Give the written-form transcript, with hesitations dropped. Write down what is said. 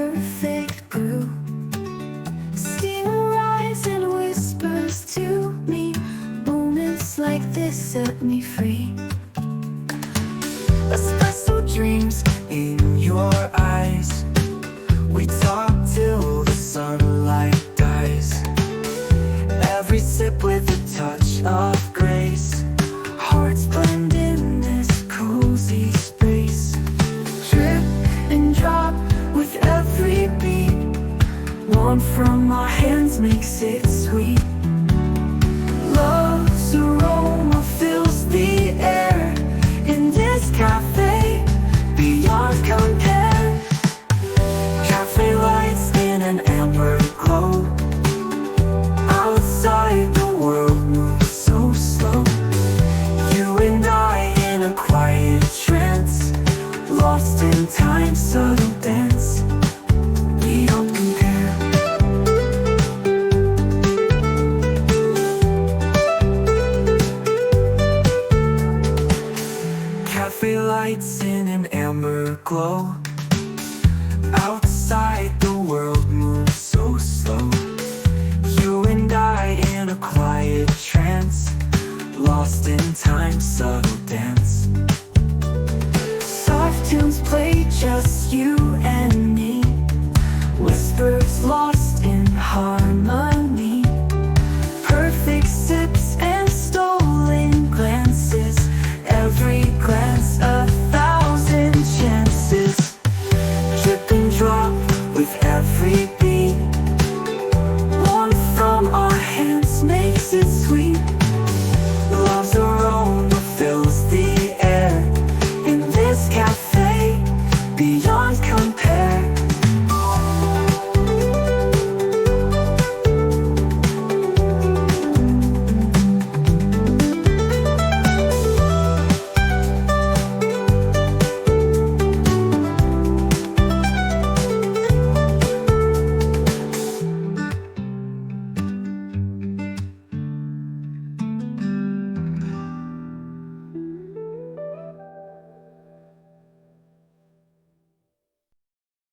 perfect brew. Steam rise and whispers to me. Moments like this set me free. Espresso dreams in your eyes. We talk till the sunlight dies. Every sip with a touch of grace. Hearts blend in this cozy space. Drip and drop with every beat. Warmth from our hands makes it sweet. Love's aroma fills the air in this cafe beyond compare. Cafe lights in an amber glow. Outside the world moves so slow. You and I in a quiet trance, lost in time's subtle dance. We don't compare. Cafe lights in an amber glow. Outside the world moves so slow. You and I in a quiet trance, lost in time's subtle dance. Soft tunes play, just you and me. Whispers lost in harmony. Perfect sips and stolen glances. Every glance a thousand chances. Drip and drop with every